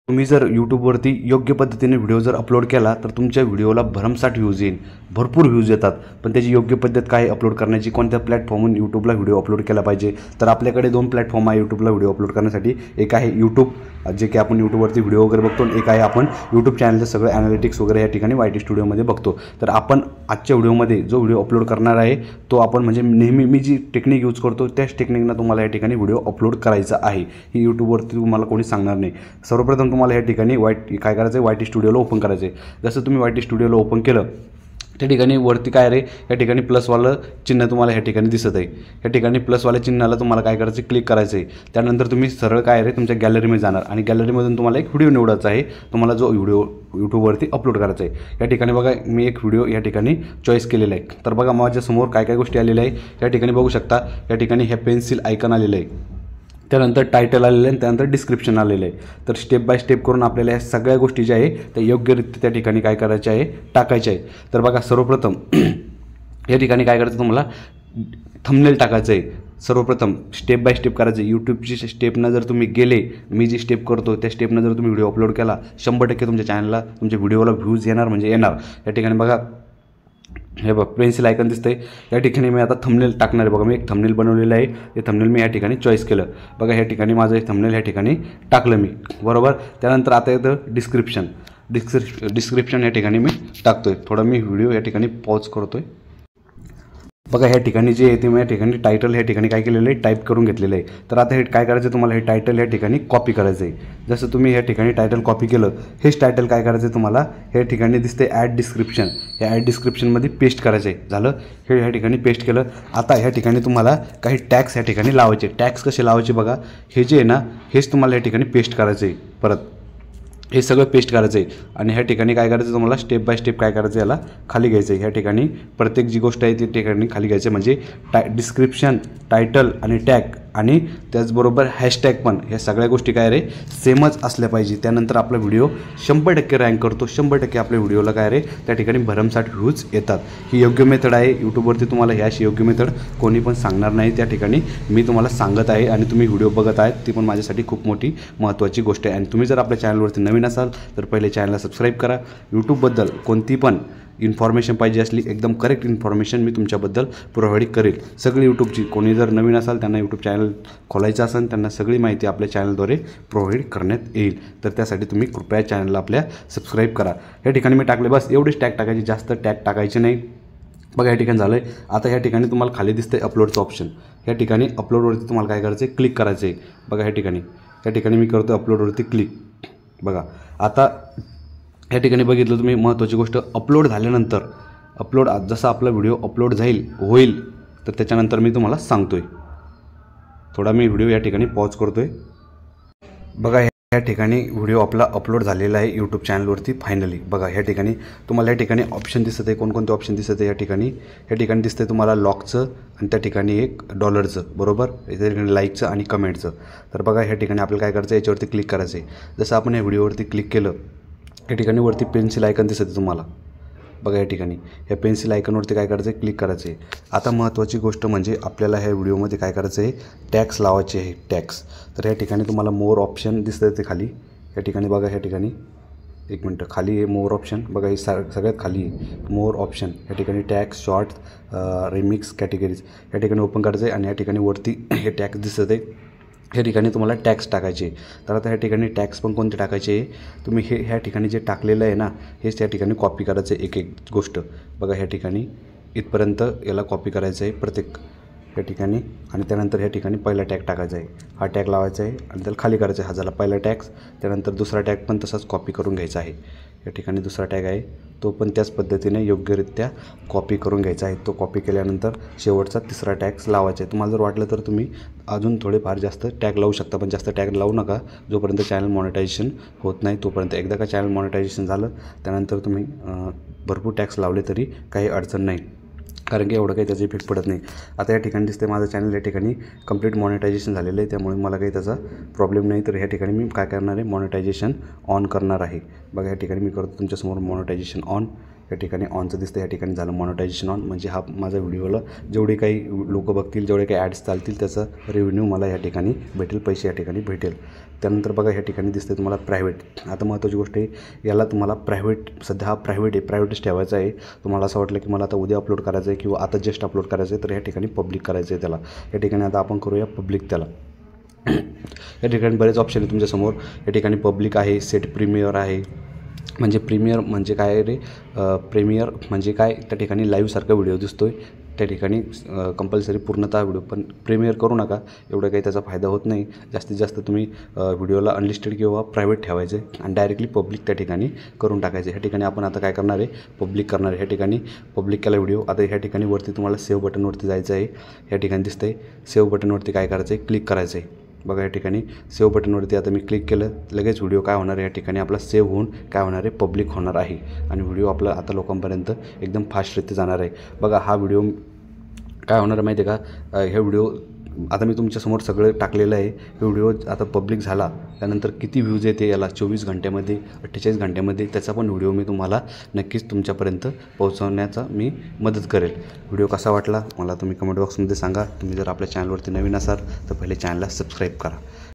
तुम्ही जर यूट्यूबवरती योग्य पद्धतीने व्हिडिओ जर अपलोड केला तर तुमच्या व्हिडिओला भरमसाठ व्ह्यूज येईल, भरपूर व्ह्यूज येतात. पण त्याची योग्य पद्धत काय अपलोड करण्याची, कोणत्या प्लॅटफॉर्मवरून यूट्यूबला व्हिडिओ अपलोड केला पाहिजे. तर आपल्याकडे 2 प्लॅटफॉर्म आहे यूट्यूबला व्हिडिओ अपलोड करण्यासाठी. एक आहे यूट्यूब, जे की आपण यूट्यूबवरती व्हिडिओ वगैरे बघतो. एक आहे आपण यूट्यूब चॅनलचं सगळं ॲनालिटिक्स वगैरे या ठिकाणी YT स्टुडिओमध्ये बघतो. तर आपण आजच्या व्हिडिओमध्ये जो व्हिडिओ अपलोड करणार आहे तो आपण म्हणजे नेहमी मी जी टेक्निक यूज करतो त्याच टेक्निकनं तुम्हाला या ठिकाणी व्हिडिओ अपलोड करायचा आहे. ही यूट्यूबवरती तुम्हाला कोणी सांगणार नाही. सर्वप्रथम तुम्हाला या ठिकाणी काय करायचं आहे, YT स्टुडिओला ओपन करायचं आहे. जसं तुम्ही YT स्टुडिओला ओपन केलं त्या ठिकाणी वरती काय रे, या ठिकाणी प्लसवालं चिन्ह तुम्हाला ह्या ठिकाणी दिसत आहे. या ठिकाणी प्लसवाल्या चिन्हाला तुम्हाला काय करायचं, क्लिक करायचं आहे. त्यानंतर तुम्ही सरळ काय रे तुमच्या गॅलरीमध्ये जाणार आणि गॅलरीमधून तुम्हाला एक व्हिडिओ निवडायचा आहे. तुम्हाला जो व्हिडिओ यूट्यूबवरती अपलोड करायचा आहे. या ठिकाणी बघा मी एक व्हिडिओ या ठिकाणी चॉईस केलेला आहे. तर बघा माझ्यासमोर काय काय गोष्टी आलेल्या आहे या ठिकाणी बघू शकता. या ठिकाणी हे पेन्सिल आयकन आलेलं आहे, त्यानंतर टायटल आलेलं आहे आणि त्यानंतर डिस्क्रिप्शन आलेलं आहे. तर स्टेप बाय स्टेप करून आपल्याला या सगळ्या गोष्टी ज्या आहे त्या योग्यरित्या त्या ठिकाणी काय करायच्या आहे, टाकायच्या आहे. तर बघा सर्वप्रथम या ठिकाणी काय करायचं, तुम्हाला थंबनेल टाकायचं आहे. सर्वप्रथम स्टेप बाय स्टेप करायचं आहे. यूट्यूबची स्टेपनं जर तुम्ही गेले, मी जी स्टेप करतो त्या स्टेपनं जर तुम्ही व्हिडिओ अपलोड केला 100% तुमच्या चॅनलला, तुमच्या व्हिडिओला व्ह्यूज येणार म्हणजे येणार. या ठिकाणी बघा हे बघ पेन्सिल आयकन दिसतंय. या ठिकाणी मी आता थंबनेल टाकणार आहे. बघा मी एक थंबनेल बनवलेलं आहे. ते थंबनेल मी या ठिकाणी चॉईस केलं. बघा या ठिकाणी माझं एक थंबनेल या ठिकाणी टाकलं मी, बरोबर. त्यानंतर आता येतं डिस्क्रिप्शन या ठिकाणी मी टाकतोय. थोडा मी व्हिडिओ या ठिकाणी पॉज करतोय. बघा ह्या ठिकाणी जे आहे ते मी या ठिकाणी टायटल ह्या ठिकाणी काय केलेलं आहे, टाईप करून घेतलेलं आहे. तर आता हे काय करायचं, तुम्हाला हे टायटल या ठिकाणी कॉपी करायचं आहे. जसं तुम्ही या ठिकाणी टायटल कॉपी केलं, हेच टायटल काय करायचं आहे तुम्हाला या ठिकाणी दिसते ॲड डिस्क्रिप्शन, या ॲड डिस्क्रिप्शनमध्ये पेस्ट करायचं आहे. झालं, हे ह्या ठिकाणी पेस्ट केलं. आता ह्या ठिकाणी तुम्हाला काही टॅग्स या ठिकाणी लावायचे. टॅग्स कसे लावायचे बघा, हे जे आहे ना हेच तुम्हाला या ठिकाणी पेस्ट करायचं आहे. परत हे सगळं पेस्ट करायचं आहे आणि ह्या ठिकाणी काय करायचं, तुम्हाला स्टेप बाय स्टेप काय करायचं, याला खाली घ्यायचं आहे. ह्या ठिकाणी प्रत्येक जी गोष्ट आहे ती ठिकाणी खाली घ्यायचं म्हणजे डिस्क्रिप्शन, टायटल आणि टॅग आणि त्याचबरोबर हॅशटॅग पण, ह्या सगळ्या गोष्टी काय रे सेमच असल्या पाहिजे. त्यानंतर आपला व्हिडिओ 100% रँक करतो. 100% आपल्या व्हिडिओला काय रे त्या ठिकाणी भरमसाठ व्ह्यूज येतात. ही योग्य मेथड आहे. यूट्यूबवरती तुम्हाला ही अशी योग्य मेथड कोणी पण सांगणार नाही. त्या ठिकाणी मी तुम्हाला सांगत आहे आणि तुम्ही व्हिडिओ बघत आहेत, ती पण माझ्यासाठी खूप मोठी महत्त्वाची गोष्ट आहे. आणि तुम्ही जर आपल्या चॅनलवरती नवीन असाल तर पहिले चॅनलला सबस्क्राईब करा. यूट्यूबबद्दल कोणती पण इन्फॉर्मेशन पाहिजे असली, एकदम करेक्ट इन्फॉर्मेशन मी तुमच्याबद्दल प्रोव्हाइड करेल. सगळी यूट्यूबची, कोणी जर नवीन असाल त्यांना यूट्यूब चॅनल खोलायचं असेल त्यांना सगळी माहिती आपल्या चॅनलद्वारे प्रोव्हाइड करण्यात येईल. तर त्यासाठी तुम्ही कृपया चॅनलला आपल्या सबस्क्राईब करा. या ठिकाणी मी टाकले, बस एवढेच टॅग टाकायचे, जास्त टॅग टाकायचे नाही. बघा या ठिकाणी झालं आहे. आता ह्या ठिकाणी तुम्हाला खाली दिसतं अपलोडचं ऑप्शन. या ठिकाणी अपलोडवरती तुम्हाला काय करायचं आहे, क्लिक करायचं आहे. बघा या ठिकाणी मी करतो अपलोडवरती क्लिक. बघा आता या ठिकाणी बघितलं तुम्ही, महत्त्वाची गोष्ट, अपलोड झाल्यानंतर जसा आपला व्हिडिओ अपलोड होईल तर त्याच्यानंतर मी तुम्हाला सांगतोय. थोडा मी व्हिडिओ या ठिकाणी पॉज करतोय. बघा या ठिकाणी व्हिडिओ आपला अपलोड झालेला आहे यूट्यूब चॅनलवरती फायनली. बघा या ठिकाणी तुम्हाला या ठिकाणी ऑप्शन दिसत आहे, कोणकोणते ऑप्शन दिसत आहे. या ठिकाणी दिसतं आहे तुम्हाला लॉकचं आणि त्या ठिकाणी एक $चं, बरोबर. त्या ठिकाणी लाईकचं आणि कमेंटचं. तर बघा ह्या ठिकाणी आपल्याला काय करायचं, याच्यावरती क्लिक करायचं आहे. जसं आपण या व्हिडिओवरती क्लिक केलं, या ठिकाणी वरती पेन्सिल आयकन दिसत आहे तुम्हाला. बघा या ठिकाणी या पेन्सिल आयकनवरती काय करायचं आहे, क्लिक करायचं आहे. आता महत्त्वाची गोष्ट म्हणजे आपल्याला ह्या व्हिडिओमध्ये काय करायचं आहे, टॅग्स लावायचे आहे, टॅग्स. तर या ठिकाणी तुम्हाला मोर ऑप्शन दिसतं ते खाली. या ठिकाणी बघा, या ठिकाणी एक मिनटं, खाली आहे मोर ऑप्शन. बघा ही सगळ्यात खाली आहे मोर ऑप्शन. या ठिकाणी टॅग्स, शॉर्ट, रिमिक्स, कॅटेगरीज या ठिकाणी ओपन करायचं आहे आणि या ठिकाणी वरती हे टॅग्स दिसत आहे. ह्या ठिकाणी तुम्हाला टॅक्स टाकायचे. तर आता ह्या ठिकाणी टॅक्स पण कोणते टाकायचे, तुम्ही ह्या ठिकाणी जे टाकलेलं आहे ना हेच त्या ठिकाणी कॉपी करायचं आहे एक गोष्ट. बघा ह्या ठिकाणी इथपर्यंत याला कॉपी करायचं आहे प्रत्येक या ठिकाणी आणि त्यानंतर ह्या ठिकाणी पहिला टॅग टाकायचा आहे, हा टॅग लावायचा आहे आणि त्याला खाली करायचं आहे. हा झाला पहिला टॅग्स. त्यानंतर दुसरा टॅग पण तसाच कॉपी करून घ्यायचा आहे. या ठिकाणी दुसरा टॅग आहे तो पण त्याच पद्धतीने योग्यरित्या कॉपी करून घ्यायचा आहे. तो कॉपी केल्यानंतर शेवटचा तिसरा टॅग्स लावायचा आहे. तुम्हाला जर वाटलं तर तुम्ही अजून थोडेफार जास्त टॅग लावू शकता, पण जास्त टॅग लावू नका जोपर्यंत चॅनल मॉनिटायझेशन होत नाही तोपर्यंत. एकदा का चॅनल मॉनिटायझेशन झालं त्यानंतर तुम्ही भरपूर टॅग्स लावले तरी काही अडचण नाही, कारण की एवढं काही त्याचा इफेक्ट पडत नाही. आता या ठिकाणी दिसते माझं चॅनल या ठिकाणी कंप्लीट मॉनिटायझेशन झालेलं आहे, त्यामुळे मला काही त्याचा प्रॉब्लेम नाही. तर ह्या ठिकाणी मी काय करणार आहे, मॉनिटायझेशन ऑन करणार आहे. बघा या ठिकाणी मी करतो तुमच्यासमोर मॉनिटायझेशन ऑन. या ठिकाणी ऑनचं दिसतं, या ठिकाणी झालं मॉनिटायझेशन ऑन, म्हणजे हा माझा व्हिडिओला जेवढे काही लोक बघतील, जेवढे काही ॲड्स चालतील त्याचा रेव्हेन्यू मला या ठिकाणी भेटेल, पैसे या ठिकाणी भेटेल. त्यानंतर बघा ह्या ठिकाणी दिसते तुम्हाला प्रायव्हेट. आता महत्त्वाची गोष्ट आहे, याला तुम्हाला प्रायव्हेट, सध्या हा प्रायव्हेट आहे, प्रायव्हेटच ठेवायचा आहे. तुम्हाला असं वाटलं की मला आता उद्या अपलोड करायचं आहे किंवा आता जस्ट अपलोड करायचं आहे, तर या ठिकाणी पब्लिक करायचं आहे त्याला. या ठिकाणी आता आपण करूया पब्लिक त्याला. या ठिकाणी बरेच ऑप्शन आहे तुमच्यासमोर. या ठिकाणी पब्लिक आहे, सेट प्रीमियर आहे. म्हणजे प्रीमियर म्हणजे काय रे, प्रीमियर म्हणजे काय, त्या ठिकाणी लाईव्हसारखा व्हिडिओ दिसतो आहे, त्या ठिकाणी कंपल्सरी पूर्णतः व्हिडिओ. पण प्रीमियर करू नका, एवढं काही त्याचा फायदा होत नाही. जास्तीत जास्त तुम्ही व्हिडिओला अनलिस्टेड किंवा प्रायव्हेट ठेवायचे आणि डायरेक्टली पब्लिक त्या ठिकाणी करून टाकायचे. ह्या ठिकाणी आपण आता काय करणार आहे, पब्लिक करणार आहे. ह्या ठिकाणी पब्लिक केला व्हिडिओ. आता ह्या ठिकाणी वरती तुम्हाला सेव्ह बटनवरती जायचं आहे. ह्या ठिकाणी दिसतंय सेव्ह बटनवरती काय करायचं आहे, क्लिक करायचं आहे. बघा या ठिकाणी सेव्ह बटनवरती आता मी क्लिक केलं, लगेच व्हिडिओ काय होणार आहे, या ठिकाणी आपला सेव्ह होऊन काय होणार आहे, पब्लिक होणार आहे आणि व्हिडिओ आपला आता लोकांपर्यंत एकदम फास्टरित्या जाणार आहे. बघा हा व्हिडिओ काय होणार आहे माहिती आहे का, हे व्हिडिओ आता मी तुमच्यासमोर सगळं टाकलेलं आहे. व्हिडिओ आता पब्लिक झाला त्यानंतर किती व्ह्यूज येते याला 24 घंट्यामध्ये, 48 घंट्यामध्ये, त्याचा पण व्हिडिओ मी तुम्हाला नक्कीच तुमच्यापर्यंत पोहोचवण्याचा मी मदत करेल. व्हिडिओ कसा वाटला मला तुम्ही कमेंट बॉक्समध्ये सांगा. तुम्ही जर आपल्या चॅनलवरती नवीन असाल तर पहिले चॅनलला सबस्क्राईब करा.